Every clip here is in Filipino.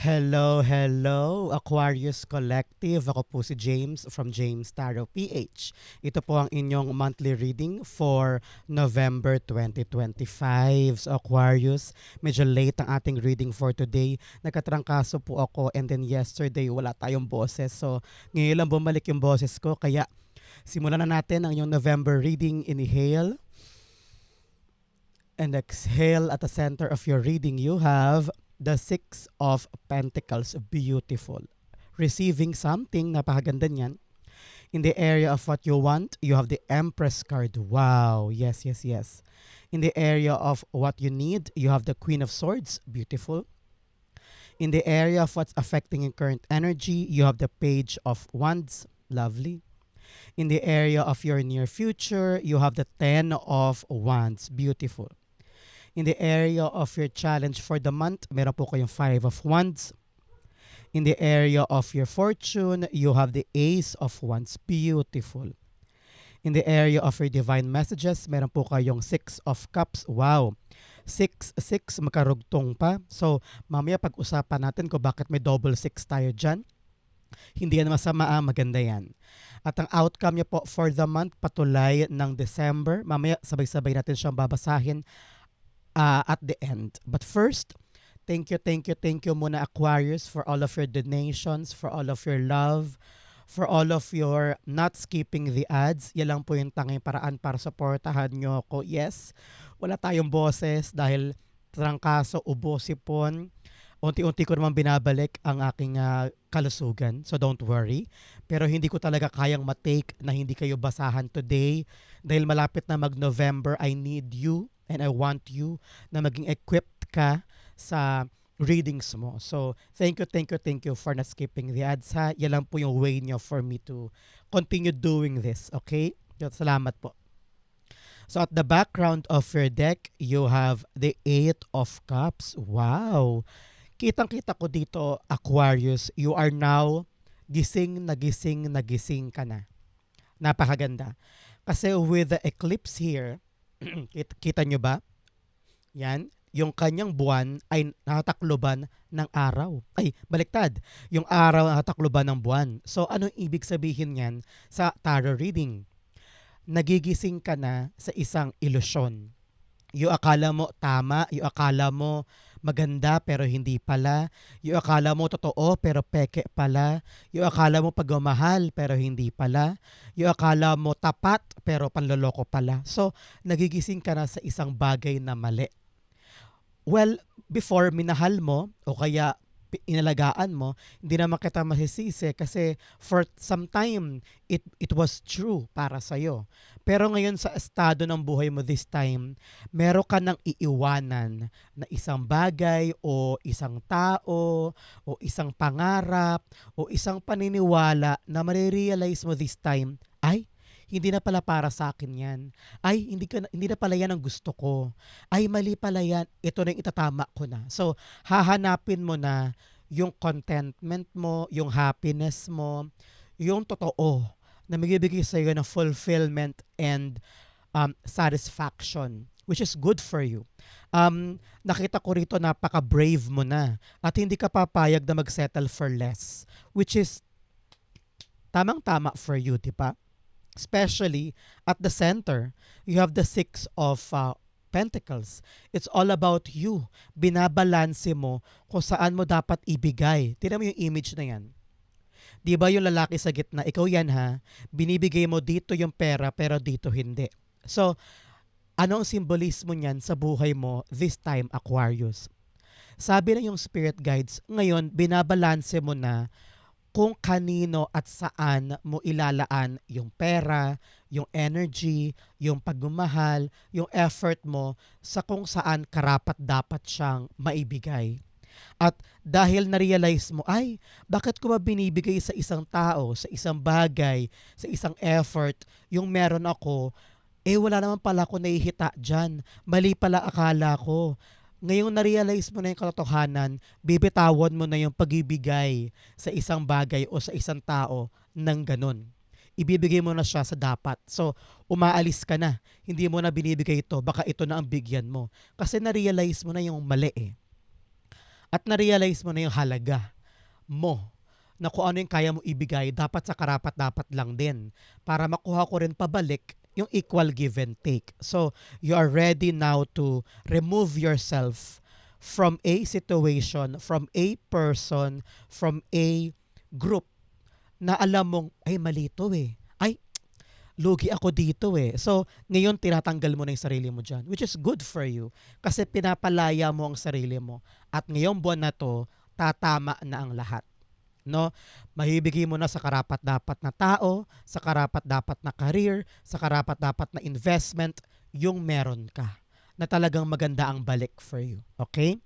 Hello, hello, Aquarius Collective. Ako po si James from James Tarot PH. Ito po ang inyong monthly reading for November 2025. So Aquarius, medyo late ang ating reading for today. Nagkatrangkaso po ako and then yesterday wala tayong boses. So ngayon lang bumalik yung boses ko. Kaya simulan na natin ang inyong November reading. Inhale and exhale. At the center of your reading, you have the Six of Pentacles. Beautiful. Receiving something, napakaganda niyan. In the area of what you want, you have the Empress card. Wow. Yes, yes, yes. In the area of what you need, you have the Queen of Swords. Beautiful. In the area of what's affecting your current energy, you have the Page of Wands. Lovely. In the area of your near future, you have the Ten of Wands. Beautiful. In the area of your challenge for the month, meron po kayong Five of Wands. In the area of your fortune, you have the Ace of Wands. Beautiful. In the area of your divine messages, meron po kayong Six of Cups. Wow. 6, makarugtong pa. So, mamaya pag-usapan natin kung bakit may double 6 tayo dyan. Hindi yan masama, maganda yan. At ang outcome niya po for the month, patulay ng December. Mamaya sabay-sabay natin siyang babasahin at the end. But first, thank you muna Aquarius for all of your donations, for all of your love, for all of your not skipping the ads. Yan lang po yung tanging paraan para supportahan nyo ako. Yes, wala tayong boses dahil trangkaso, ubo, sipon. Unti-unti ko naman binabalik ang aking kalusugan. So don't worry. Pero hindi ko talaga kayang matake na hindi kayo basahan today. Dahil malapit na mag-November, I need you and I want you na maging equipped ka sa readings mo. So, thank you for not skipping the ads ha. Yan lang po yung way nyo for me to continue doing this. Okay? Salamat po. So, at the background of your deck, you have the Eight of Cups. Wow! Kitang-kita ko dito, Aquarius, you are now gising na gising ka na. Napakaganda. Kasi with the eclipse here, kita nyo ba? Yan. Yung kanyang buwan ay nakatakloban ng araw. Ay, baliktad. Yung araw nakatakloban ng buwan. So, anong ibig sabihin yan sa tarot reading? Nagigising ka na sa isang ilusyon. Yung akala mo tama, yung akala mo maganda pero hindi pala, yung akala mo totoo pero peke pala, yung akala mo pagmamahal pero hindi pala, yung akala mo tapat pero panloloko pala. So, nagigising ka na sa isang bagay na mali. Well, before minahal mo o kaya inalagaan mo, hindi naman kita masisisi kasi for some time, it was true para sa'yo. Pero ngayon sa estado ng buhay mo this time, meron ka nang iiwanan na isang bagay o isang tao o isang pangarap o isang paniniwala na marirealize mo this time, ay, hindi na pala para sa akin yan. Ay, hindi na pala yan ang gusto ko. Ay, mali pala yan. Ito na yung itatama ko na. So, hahanapin mo na yung contentment mo, yung happiness mo, yung totoo na magbibigay sa iyo ng fulfillment and satisfaction, which is good for you. Nakita ko rito napaka-brave mo na at hindi ka papayag na mag-settle for less, which is tamang-tama for you, di ba? Especially at the center, you have the Six of Pentacles. It's all about you. Binabalanse mo kung saan mo dapat ibigay. Tingnan mo yung image na yan. Di ba yung lalaki sa gitna, ikaw yan ha, binibigay mo dito yung pera pero dito hindi. So, ano ang simbolismo niyan sa buhay mo this time, Aquarius? Sabi na yung spirit guides, ngayon binabalanse mo na kung kanino at saan mo ilalaan yung pera, yung energy, yung pagmamahal, yung effort mo sa kung saan karapat dapat siyang maibigay. At dahil na-realize mo, ay, bakit ko ba binibigay sa isang tao, sa isang bagay, sa isang effort, yung meron ako, wala naman pala ako nahihita dyan. Mali pala akala ko. Ngayong na-realize mo na yung katotohanan, bibitawan mo na yung pagibigay sa isang bagay o sa isang tao ng ganun. Ibibigay mo na siya sa dapat. So, umaalis ka na. Hindi mo na binibigay ito. Baka ito na ang bigyan mo. Kasi na-realize mo na yung mali eh. At na-realize mo na yung halaga mo na kung ano yung kaya mo ibigay, dapat sa karapat-dapat lang din para makuha ko rin pabalik yung equal give and take. So, you are ready now to remove yourself from a situation, from a person, from a group na alam mong, ay mali to eh. Ay, lugi ako dito eh. So, ngayon tinatanggal mo na yung sarili mo dyan, which is good for you. Kasi pinapalaya mo ang sarili mo. At ngayong buwan na to, tatama na ang lahat. No? Mahibigay mo na sa karapat-dapat na tao, sa karapat-dapat na career, sa karapat-dapat na investment, yung meron ka na talagang maganda ang balik for you. Okay?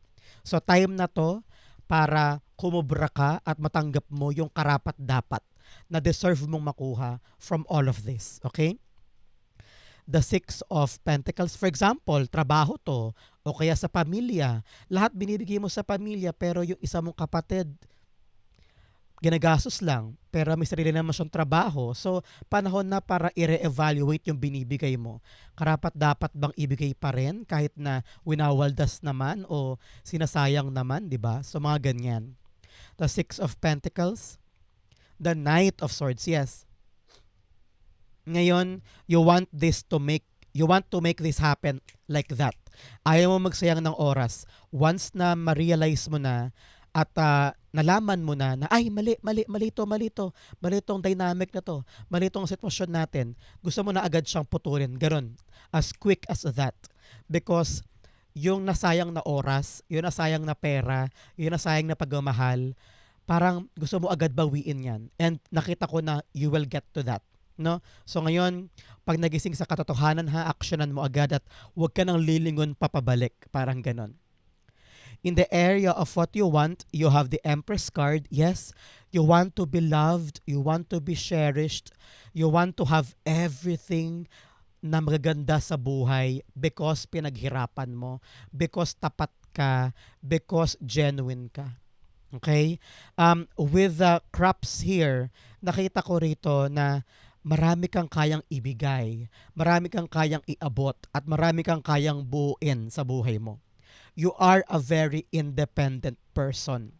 So, time na to para kumubra ka at matanggap mo yung karapat-dapat na deserve mong makuha from all of this. Okay? The Six of Pentacles, for example, trabaho to, o kaya sa pamilya. Lahat binibigay mo sa pamilya, pero yung isa mong kapatid, ginagastos lang, pero may sarili naman siyang trabaho. So, panahon na para i-re-evaluate yung binibigay mo. Karapat dapat bang ibigay pa rin kahit na winawaldas naman o sinasayang naman, di ba? So, mga ganyan. The Six of Pentacles, the Knight of Swords, yes. Ngayon, you want to make this happen like that. Ayaw mo magsayang ng oras. Once na ma-realize mo na at nalaman mo na ay mali tong dynamic na to, mali tong sitwasyon natin, gusto mo na agad siyang putulin, ganon, as quick as that, because yung nasayang na oras, yung nasayang na pera, yung nasayang na pagmamahal, parang gusto mo agad bawiin yan, and nakita ko na you will get to that, no? So ngayon, pag nagising sa katotohanan ha, actionan mo agad at huwag ka nang lilingon papabalik, parang ganon. In the area of what you want, you have the Empress card. Yes, you want to be loved, you want to be cherished, you want to have everything na magaganda sa buhay because pinaghirapan mo, because tapat ka, because genuine ka. Okay? With the crops here, nakita ko rito na marami kang kayang ibigay, marami kang kayang iabot, at marami kang kayang buuin sa buhay mo. You are a very independent person.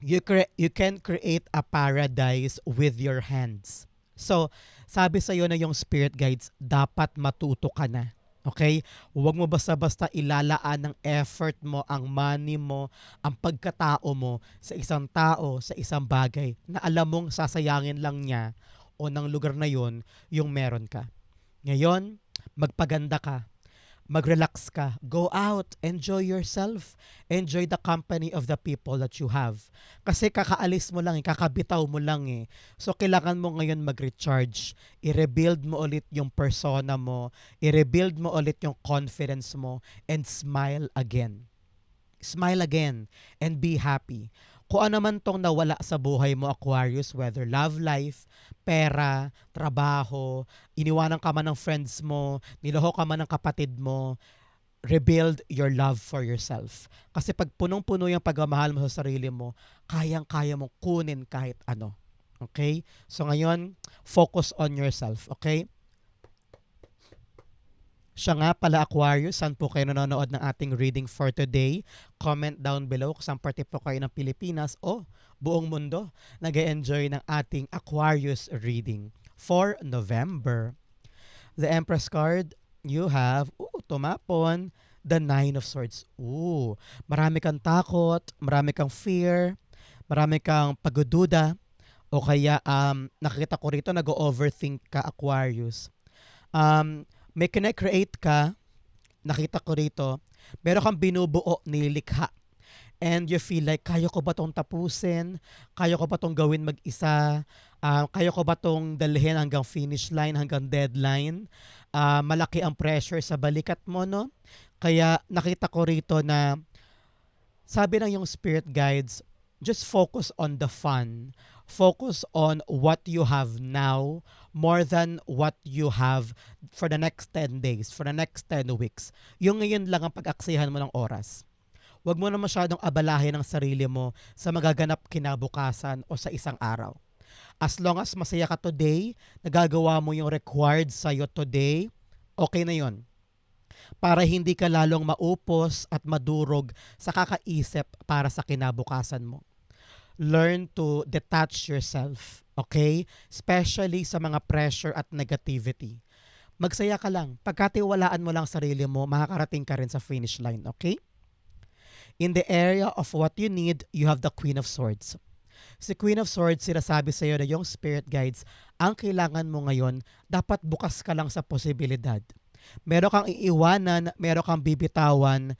You can create a paradise with your hands. So, sabi sa iyo na yung spirit guides, dapat matuto ka na. Okay? Huwag mo basta-basta ilalaan ng effort mo, ang money mo, ang pagkatao mo sa isang tao, sa isang bagay na alam mong sasayangin lang niya o ng lugar na yon yung meron ka. Ngayon, magpaganda ka. Mag-relax ka. Go out. Enjoy yourself. Enjoy the company of the people that you have. Kasi kakaalis mo lang, kakabitaw mo lang eh. So, kailangan mo ngayon mag-recharge. I-rebuild mo ulit yung persona mo. I-rebuild mo ulit yung confidence mo. And smile again. Smile again. And be happy. Kung ano man tong nawala sa buhay mo, Aquarius, whether love life, pera, trabaho, iniwanan ka man ng friends mo, niloho ka man ng kapatid mo, rebuild your love for yourself. Kasi pag punong-puno yung pagmamahal mo sa sarili mo, kayang-kaya mong kunin kahit ano. Okay? So ngayon, focus on yourself. Okay? Siya nga pala, Aquarius, saan po kayo nanonood ng ating reading for today? Comment down below kung saan parte po kayo ng Pilipinas o buong mundo nag-enjoy ng ating Aquarius reading for November. The Empress card, you have, tumapon, the Nine of Swords. Marami kang takot, marami kang fear, marami kang pagdududa, o kaya nakita ko rito nag-overthink ka, Aquarius. May kine-create ka, nakita ko rito, meron kang binubuo, nilikha. And you feel like, kaya ko ba itong tapusin? Kaya ko ba itong gawin mag-isa? Kaya ko ba itong dalhin hanggang finish line, hanggang deadline? Malaki ang pressure sa balikat mo, no? Kaya nakita ko rito na, sabi ng yung spirit guides, just focus on the fun. Focus on what you have now more than what you have for the next 10 days, for the next 10 weeks. Yung ngayon lang ang pag-aksihan mo ng oras. Huwag mo na masyadong abalahin ang sarili mo sa magaganap kinabukasan o sa isang araw. As long as masaya ka today, nagagawa mo yung required sa'yo today, okay na yon. para hindi ka lalong maupos at madurog sa kakaisip para sa kinabukasan mo. Learn to detach yourself, okay? Especially sa mga pressure at negativity. Magsaya ka lang. Pagkatiwalaan mo lang sarili mo, makakarating ka rin sa finish line, okay? In the area of what you need, you have the Queen of Swords. Si Queen of Swords, sinasabi sa iyo na yung spirit guides, ang kailangan mo ngayon, dapat bukas ka lang sa posibilidad. Meron kang iiwanan, meron kang bibitawan,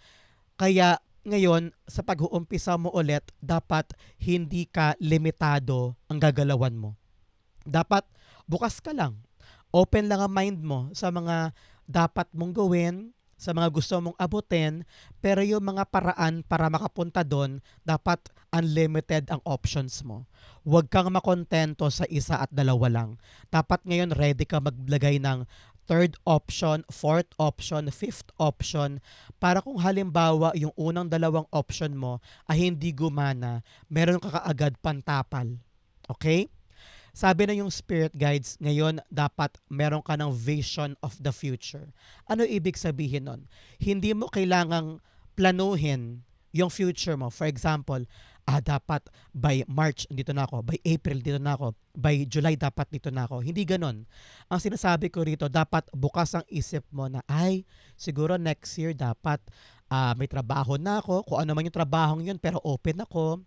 kaya ngayon, sa pag-uumpisa mo ulit, dapat hindi ka limitado ang gagalawan mo. Dapat bukas ka lang. Open lang ang mind mo sa mga dapat mong gawin, sa mga gusto mong abutin, pero yung mga paraan para makapunta doon, dapat unlimited ang options mo. Huwag kang makontento sa isa at dalawa lang. Dapat ngayon ready ka maglagay ng third option, fourth option, fifth option, para kung halimbawa yung unang dalawang option mo ay hindi gumana, meron ka kaagad pantapal. Okay? Sabi na yung spirit guides, ngayon dapat meron ka ng vision of the future. Ano ibig sabihin nun? Hindi mo kailangang planuhin yung future mo. For example, dapat by March dito na ako, by April dito na ako, by July dapat dito na ako. Hindi ganon. Ang sinasabi ko rito, dapat bukas ang isip mo na, ay, siguro next year dapat may trabaho na ako, kung ano man yung trabahong yun, pero open ako.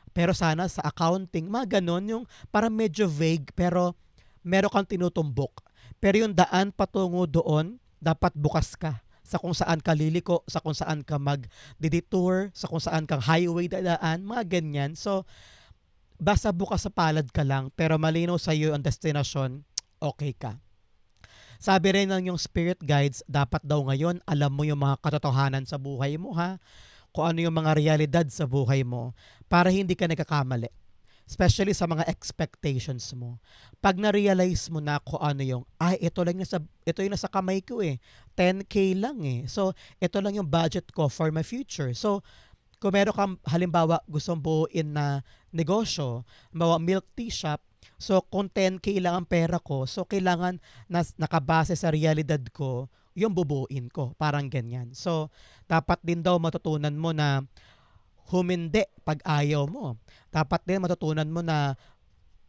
Pero sana sa accounting, mga ganon, yung parang medyo vague, pero meron kang tinutumbok. Pero yung daan patungo doon, dapat bukas ka sa kung saan ka liliko, sa kung saan ka mag-detour, sa kung saan kang highway dadaan, mga ganyan. So, basta bukas sa palad ka lang, pero malinaw sa iyo ang destination, okay ka. Sabi rin ng yung spirit guides, dapat daw ngayon, alam mo yung mga katotohanan sa buhay mo ha, kung ano yung mga realidad sa buhay mo para hindi ka nagkakamali. Especially sa mga expectations mo. Pag na-realize mo na kung ano yung, ito yung nasa kamay ko eh. 10K lang eh. So, ito lang yung budget ko for my future. So, kung meron kang halimbawa gustong buuin na negosyo, halimbawa milk tea shop, so kung 10K lang ang pera ko, so kailangan nakabase sa realidad ko, yung bubuin ko. Parang ganyan. So, dapat din daw matutunan mo na humindi pag ayaw mo. Dapat din matutunan mo na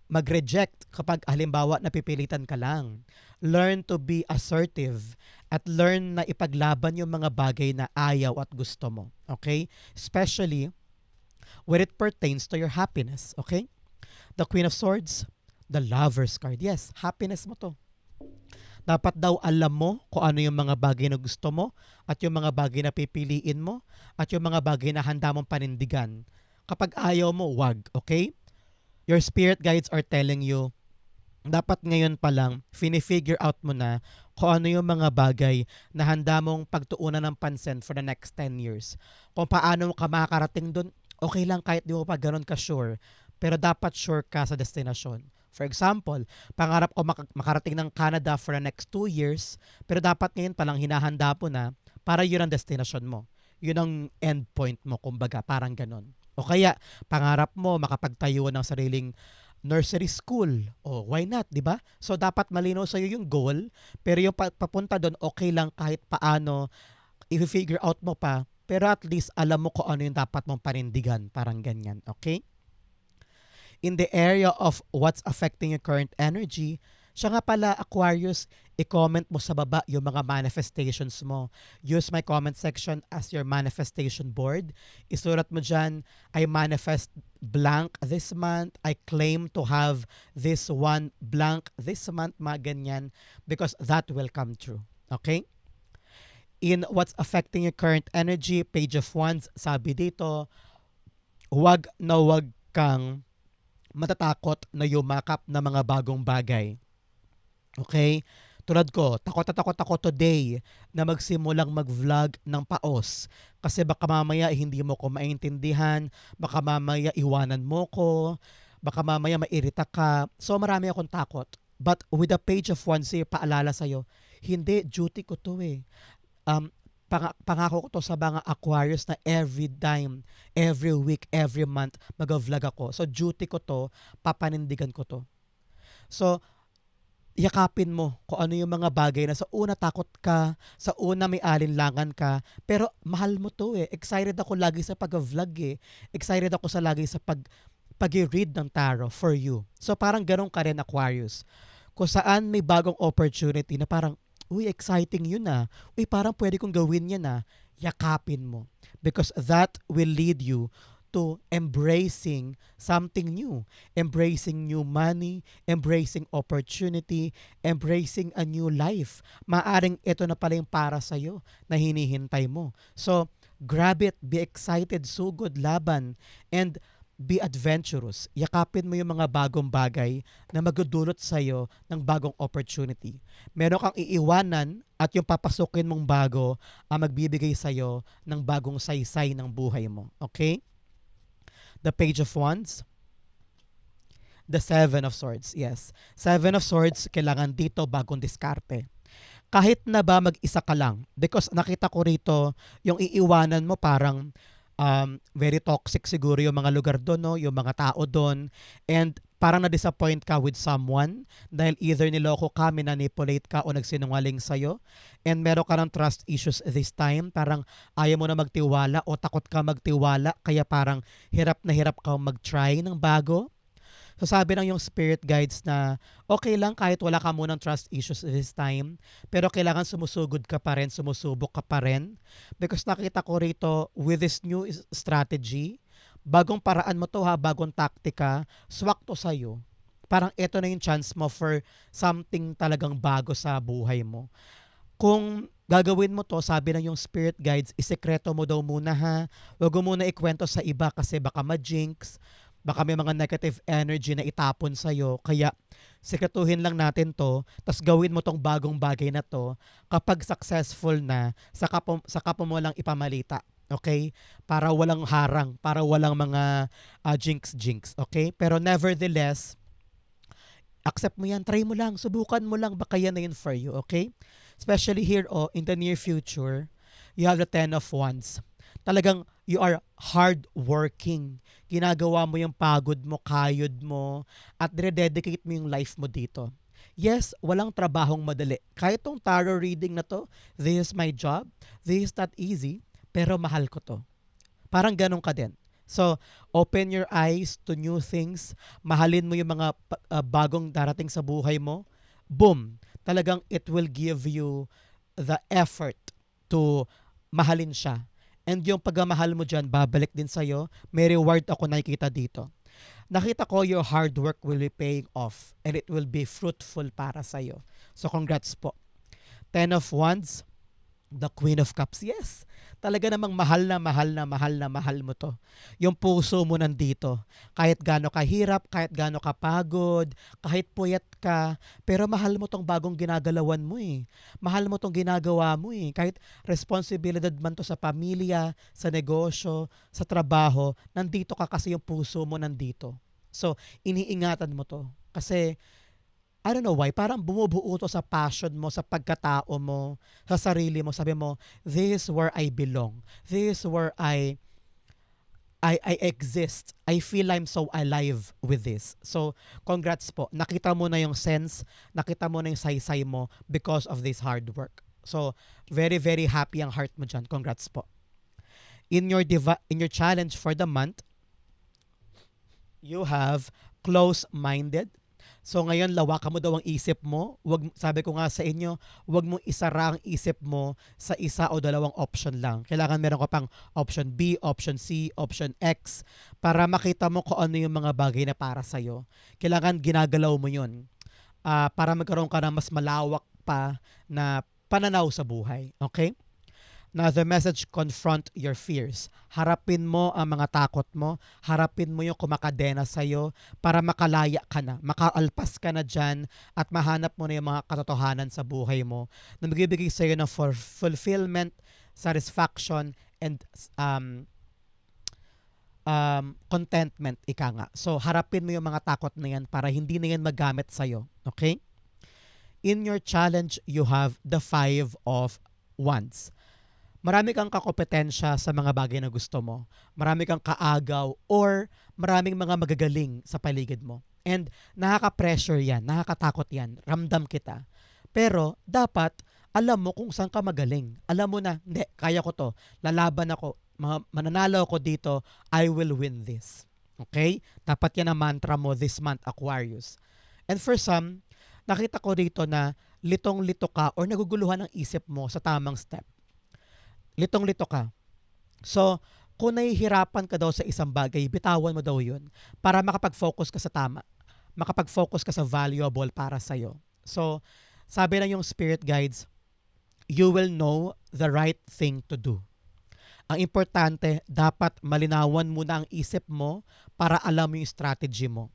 mag-reject kapag halimbawa napipilitan ka lang. Learn to be assertive at learn na ipaglaban yung mga bagay na ayaw at gusto mo. Okay? Especially when it pertains to your happiness. Okay? The Queen of Swords, the Lover's card. Yes, happiness mo to. Dapat daw alam mo kung ano yung mga bagay na gusto mo at yung mga bagay na pipiliin mo at yung mga bagay na handa mong panindigan. Kapag ayaw mo, wag, okay? Your spirit guides are telling you, dapat ngayon pa lang, figure out mo na kung ano yung mga bagay na handa mong pagtuunan ng pansin for the next 10 years. Kung paano ka makakarating dun, okay lang kahit di mo pa ganun ka sure, pero dapat sure ka sa destination. For example, pangarap ko makarating ng Canada for the next 2 years, pero dapat ngayon palang hinahanda po na para yun ang destination mo. Yun ang end point mo, kumbaga, parang ganun. O kaya, pangarap mo makapagtayo ng sariling nursery school. O why not, di ba? So, dapat malinaw sa'yo yung goal, pero yung papunta doon, okay lang kahit paano, i-figure out mo pa, pero at least alam mo kung ano yung dapat mong panindigan, parang ganyan. Okay? In the area of what's affecting your current energy, siya nga pala, Aquarius, i-comment mo sa baba yung mga manifestations mo. Use my comment section as your manifestation board. Isulat mo dyan, I manifest blank this month. I claim to have this one blank this month, mga ganyan, because that will come true. Okay? In what's affecting your current energy, page of wands, sabi dito, huwag kang matatakot na yumakap na mga bagong bagay. Okay? Tulad ko, takot ako today na magsimulang mag-vlog ng paos. Kasi baka mamaya hindi mo ko maintindihan, baka mamaya iwanan mo ko, baka mamaya mairita ka. So marami akong takot. But with the page of wands here, paalala sa'yo, hindi, duty ko to eh. Pangako ko to sa mga Aquarius na every time, every week, every month, mag-vlog ako. So, duty ko to, papanindigan ko to. So, yakapin mo kung ano yung mga bagay na sa una takot ka, sa una may alinlangan ka, pero mahal mo to eh. Excited ako lagi sa pag-vlog eh. Excited ako sa lagi sa pag-read ng tarot for you. So parang ganun ka rin, Aquarius. Kung saan may bagong opportunity na parang, uy, exciting yun ah. Uy, parang pwede kong gawin yan ah. Yakapin mo. Because that will lead you to embracing something new. Embracing new money, embracing opportunity, embracing a new life. Maaring ito na pala yung para sa'yo na hinihintay mo. So, grab it, be excited, sugod, laban, and be adventurous. Yakapin mo yung mga bagong bagay na magdudulot sa'yo ng bagong opportunity. Meron kang iiwanan at yung papasukin mong bago ang magbibigay sa'yo ng bagong saysay ng buhay mo. Okay? The Page of Wands. The Seven of Swords. Yes. Seven of Swords, kailangan dito bagong diskarte. Kahit na ba mag-isa ka lang. Because nakita ko rito, yung iiwanan mo parang very toxic siguro yung mga lugar doon, no? Yung mga tao doon. And parang na-disappoint ka with someone dahil either niloko ka, manipulate ka o nagsinungaling sa'yo. And meron ka ng trust issues this time. Parang ayaw mo na magtiwala o takot ka magtiwala. Kaya parang hirap na hirap ka mag-try ng bago. So sabi ng yung spirit guides na okay lang kahit wala ka munang trust issues this time, pero kailangan sumusugod ka pa rin, sumusubok ka pa rin. Because nakita ko rito with this new strategy, bagong paraan mo to ha, bagong taktika, swak to sa'yo. Parang ito na yung chance mo for something talagang bago sa buhay mo. Kung gagawin mo to, sabi ng yung spirit guides, isekreto mo daw muna ha. Huwag mo muna ikwento sa iba kasi baka ma-jinx. Baka may mga negative energy na itapon sa'yo. Kaya, sekretuhin lang natin to, tas gawin mo tong bagong bagay na to. Kapag successful na, saka mo lang ipamalita. Okay? Para walang harang, para walang mga jinx-jinx. Okay? Pero nevertheless, accept mo yan, try mo lang, subukan mo lang, baka yan na yun for you. Okay? Especially here, in the near future, you have the Ten of Wands. Talagang you are hardworking. Ginagawa mo yung pagod mo, kayod mo, at dedicate mo yung life mo dito. Yes, walang trabahong madali. Kahit tong tarot reading na to, this is my job, this is not easy, pero mahal ko to. Parang ganun ka din. So, open your eyes to new things. Mahalin mo yung mga bagong darating sa buhay mo. Boom! Talagang it will give you the effort to mahalin siya. And yung pagmamahal mo dyan, babalik din sa'yo. May reward ako nakikita dito. Nakita ko your hard work will be paying off and it will be fruitful para sa'yo. So congrats po. Ten of Wands, the Queen of Cups. Yes, talaga namang mahal na mahal na mahal na mahal mo to. Yung puso mo nandito. Kahit gaano kahirap, kahit gaano kapagod, kahit puyat ka, pero mahal mo tong bagong ginagalawan mo eh. Mahal mo tong ginagawa mo eh. Kahit responsibilidad man to sa pamilya, sa negosyo, sa trabaho, nandito ka kasi yung puso mo nandito. So, iniingatan mo to. Kasi, I don't know why, parang bumubuo to sa passion mo, sa pagkatao mo, sa sarili mo. Sabi mo, this is where I belong. This is where I exist. I feel I'm so alive with this. So, congrats po. Nakita mo na yung sense, nakita mo na yung saysay mo because of this hard work. So, very, very happy ang heart mo dyan. Congrats po. In your challenge for the month, you have close-minded. So ngayon, lawakan mo daw ang isip mo. Sabi ko nga sa inyo, wag mong isara ang isip mo sa isa o dalawang option lang. Kailangan meron ka pang option B, option C, option X para makita mo kung ano yung mga bagay na para sa'yo. Kailangan ginagalaw mo yun para magkaroon ka ng mas malawak pa na pananaw sa buhay. Okay? Now, the message, confront your fears. Harapin mo ang mga takot mo. Harapin mo yung kumakadena sa'yo para makalaya ka na. Makaalpas ka na dyan at mahanap mo na yung mga katotohanan sa buhay mo na magbibigay sa'yo ng fulfillment, satisfaction, and contentment, ika nga. So, harapin mo yung mga takot na yan para hindi na yan magamit sa'yo. Okay? In your challenge, you have the Five of Wands. Marami kang kakompetensya sa mga bagay na gusto mo. Marami kang kaagaw or maraming mga magagaling sa paligid mo. And nakaka-pressure yan, nakakatakot yan, ramdam kita. Pero dapat alam mo kung saan ka magaling. Alam mo na, hindi, kaya ko to, lalaban ako, mananalo ako dito, I will win this. Okay? Dapat yan ang mantra mo this month, Aquarius. And for some, nakita ko dito na litong-lito ka or naguguluhan ang isip mo sa tamang step. Litong-lito ka. So, kung nahihirapan ka daw sa isang bagay, bitawan mo daw yun para makapag-focus ka sa tama. Makapag-focus ka sa valuable para sa'yo. So, sabi na yung spirit guides, you will know the right thing to do. Ang importante, dapat malinawan muna ang isip mo para alam mo yung strategy mo.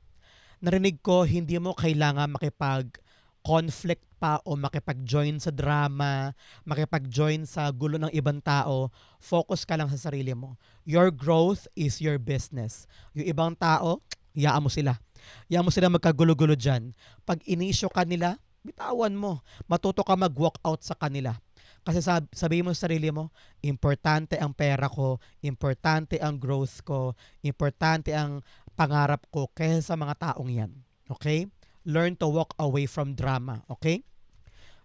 Narinig ko, hindi mo kailangan makipag-conflict pa o makipag-join sa drama, makipag-join sa gulo ng ibang tao. Focus ka lang sa sarili mo. Your growth is your business. Yung ibang tao, hayaan mo sila. Hayaan mo sila magkagulo-gulo dyan. Pag inisyo ka nila, bitawan mo. Matuto ka mag-walk out sa kanila. Kasi sabihin mo sa sarili mo, importante ang pera ko, importante ang growth ko, importante ang pangarap ko kaysa sa mga taong yan. Okay? Learn to walk away from drama. Okay?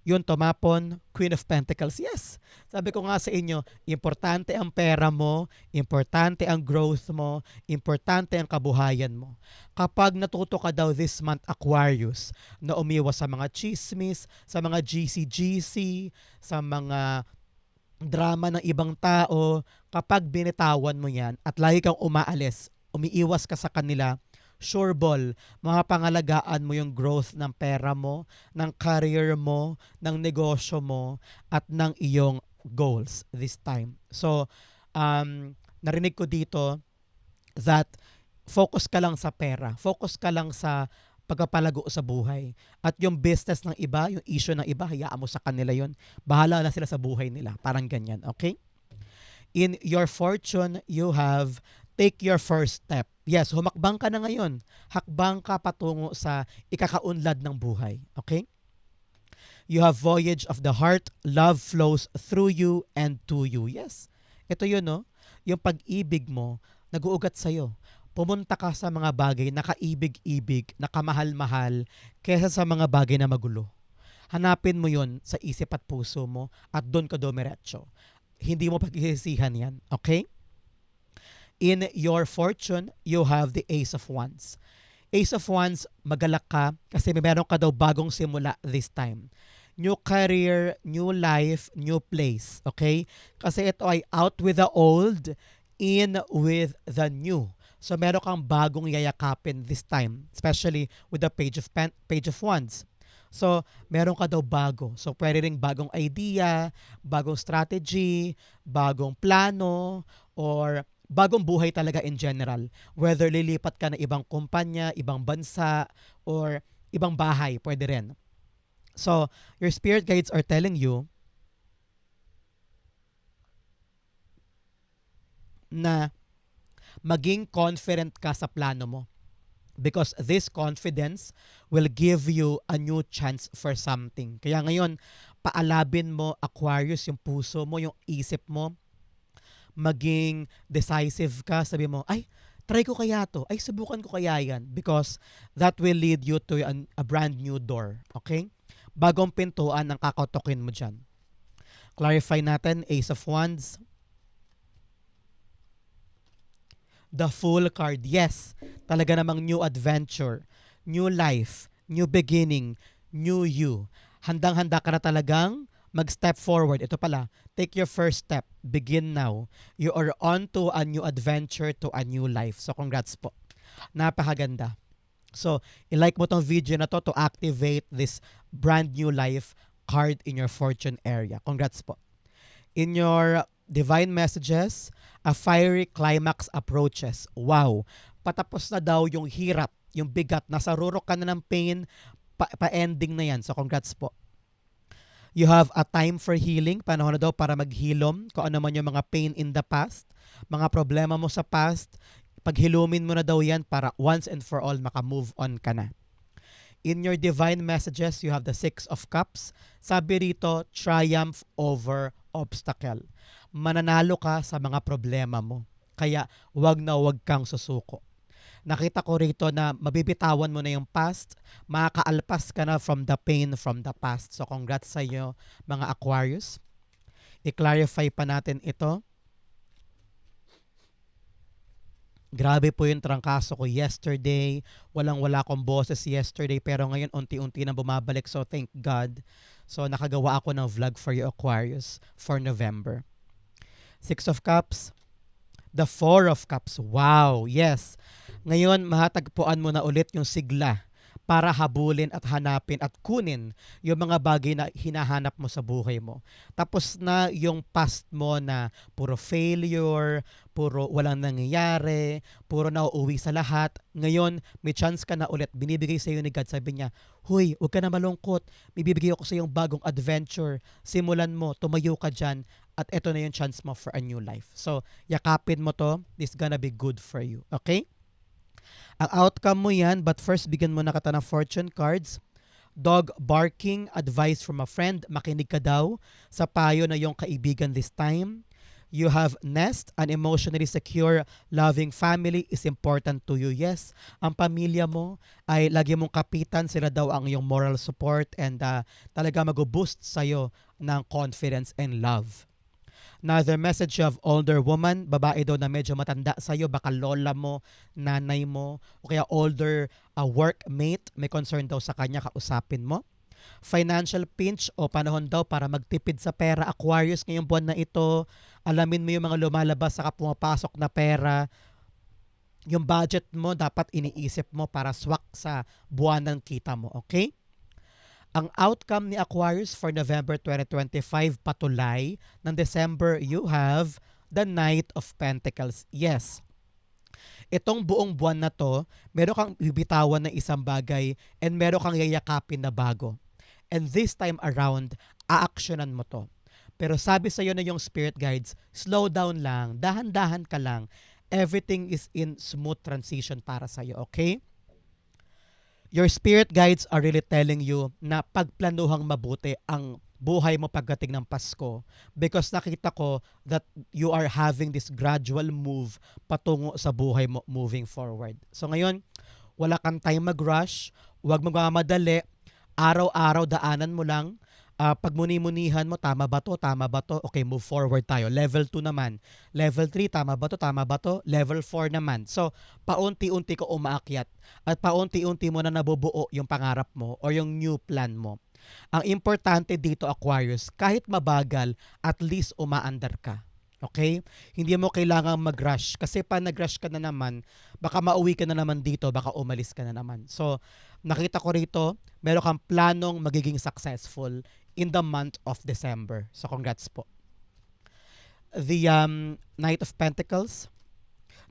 Yun, tumapon, Queen of Pentacles. Yes. Sabi ko nga sa inyo, importante ang pera mo, importante ang growth mo, importante ang kabuhayan mo. Kapag natuto ka daw this month, Aquarius, na umiwas sa mga chismis, sa mga GC-GC, sa mga drama ng ibang tao, kapag binitawan mo yan at lagi kang umaalis, umiiwas ka sa kanila, sure ball, mapangalagaan mo yung growth ng pera mo, ng career mo, ng negosyo mo, at ng iyong goals this time. So, narinig ko dito that focus ka lang sa pera. Focus ka lang sa pagpapalago sa buhay. At yung business ng iba, yung issue ng iba, hayaan mo sa kanila yon. Bahala na sila sa buhay nila. Parang ganyan, okay? In your fortune, you have take your first step. Yes, humakbang ka na ngayon. Hakbang ka patungo sa ikakaunlad ng buhay. Okay? You have voyage of the heart. Love flows through you and to you. Yes. Ito yun, no? Yung pag-ibig mo, nag-uugat sa'yo. Pumunta ka sa mga bagay na kaibig-ibig, na kamahal-mahal, kesa sa mga bagay na magulo. Hanapin mo yun sa isip at puso mo at doon ka dumiretso. Hindi mo pag-isisihan yan. Okay? In your fortune, you have the Ace of Wands. Ace of Wands, magalak ka kasi meron ka daw bagong simula this time. New career, new life, new place. Okay? Kasi ito ay out with the old, in with the new. So meron kang bagong yayakapin this time, especially with the Page of Wands. So, meron ka daw bago. So, pwede ring bagong idea, bagong strategy, bagong plano, or bagong buhay talaga in general. Whether lilipat ka na ibang kumpanya, ibang bansa, or ibang bahay, pwede rin. So, your spirit guides are telling you na maging confident ka sa plano mo. Because this confidence will give you a new chance for something. Kaya ngayon, paalabin mo, Aquarius, yung puso mo, yung isip mo, maging decisive ka. Sabi mo, ay, try ko kaya to. Ay, subukan ko kaya yan. Because that will lead you to a brand new door. Okay? Bagong pintuan ang kakautokin mo dyan. Clarify natin, Ace of Wands. The Fool card. Yes, talaga namang new adventure, new life, new beginning, new you. Handang-handa ka na talagang mag-step forward. Ito pala, take your first step. Begin now. You are on to a new adventure, to a new life. So congrats po. Napakaganda. So, i-like mo tong video na to activate this brand new life card in your fortune area. Congrats po. In your divine messages, a fiery climax approaches. Wow! Patapos na daw yung hirap, yung bigat. Nasa rurok ka na ng pain, pa-ending na yan. So congrats po. You have a time for healing. Panahon na daw para maghilom. Kung ano man yung mga pain in the past, mga problema mo sa past, paghilumin mo na daw yan para once and for all maka-move on ka na. In your divine messages, you have the Six of Cups. Sabi rito, triumph over obstacle. Mananalo ka sa mga problema mo. Kaya wag na wag kang susuko. Nakita ko rito na mabibitawan mo na yung past, makakaalpas ka na from the pain from the past. So congrats sa iyo mga Aquarius. I-clarify pa natin ito. Grabe po yung trangkaso ko yesterday. Walang-wala akong boses yesterday pero ngayon unti-unti na bumabalik. So thank God. So nakagawa ako ng vlog for you Aquarius for November. Six of Cups. The Four of Cups. Wow, yes. Ngayon mahatagpuan mo na ulit yung sigla para habulin at hanapin at kunin yung mga bagay na hinahanap mo sa buhay mo. Tapos na yung past mo na puro failure, puro walang nangyayari, puro nauuwi sa lahat. Ngayon, may chance ka na ulit. Binibigay sa iyo ni God. Sabi niya, huy, huwag ka na malungkot. May bibigay ako sa iyong bagong adventure. Simulan mo, tumayo ka dyan, at eto na yung chance mo for a new life. So, yakapin mo to. This gonna be good for you. Okay? Ang outcome mo yan, but first, bigyan mo na kita ng fortune cards. Dog barking, advice from a friend, makinig ka daw sa payo na yung kaibigan this time. You have nest, an emotionally secure, loving family is important to you. Yes, ang pamilya mo ay lagi mong kapitan, sila daw ang iyong moral support and talaga mag-boost sa'yo ng confidence and love. Another message of older woman, babae daw na medyo matanda sa'yo, baka lola mo, nanay mo, o kaya older workmate, may concern daw sa kanya, kausapin mo. Financial pinch o panahon daw para magtipid sa pera, Aquarius, ngayong buwan na ito, alamin mo yung mga lumalabas sa pumapasok na pera, yung budget mo dapat iniisip mo para swak sa buwan ng kita mo, okay? Ang outcome ni Aquarius for November 2025 patulay. Ng December, you have the Knight of Pentacles. Yes, itong buong buwan na to, meron kang bibitawan ng isang bagay and meron kang yayakapin na bago. And this time around, aaksyonan mo to. Pero sabi sa iyo na yung spirit guides, slow down lang, dahan-dahan ka lang. Everything is in smooth transition para sa iyo, okay? Your spirit guides are really telling you na pagplanuhang mabuti ang buhay mo pagdating ng Pasko because nakita ko that you are having this gradual move patungo sa buhay mo moving forward. So ngayon, wala kang time mag-rush, huwag magmamadali, araw-araw daanan mo lang. Pagmuni-munihan mo, tama ba to? Tama ba to? Okay, move forward tayo. Level 2 naman. Level 3, tama ba to? Tama ba to? Level 4 naman. So, paunti-unti ko umaakyat at paunti-unti mo na nabubuo yung pangarap mo or yung new plan mo. Ang importante dito, Aquarius, kahit mabagal, at least umaandar ka. Okay? Hindi mo kailangang mag-rush. Kasi pa nag-rush ka na naman, baka mauwi ka na naman dito, baka umalis ka na naman. So, nakita ko rito, meron kang planong magiging successful in the month of December. So, congrats po. The Knight of Pentacles.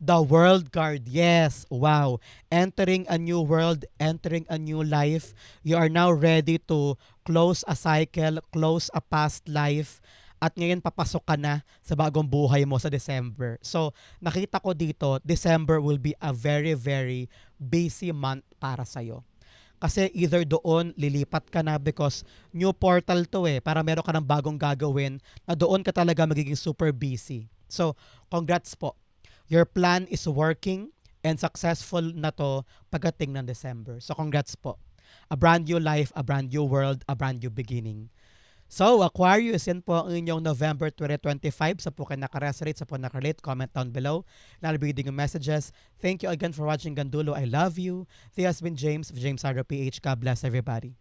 The World card. Yes. Wow. Entering a new world, entering a new life. You are now ready to close a cycle, close a past life. At ngayon papasok ka na sa bagong buhay mo sa December. So, nakita ko dito, December will be a very, very busy month para sa'yo. Kasi either doon, lilipat ka na because new portal to para meron ka ng bagong gagawin na doon ka talaga magiging super busy. So, congrats po. Your plan is working and successful na to pagdating ng December. So, congrats po. A brand new life, a brand new world, a brand new beginning. So, Aquarius, yan po ang inyong November 2025. Sa po kayo nakaresonate, sa po nakarelate, comment down below. And I'll be reading your messages. Thank you again for watching Gandulo. I love you. This has been James of James Ardo PH. God bless everybody.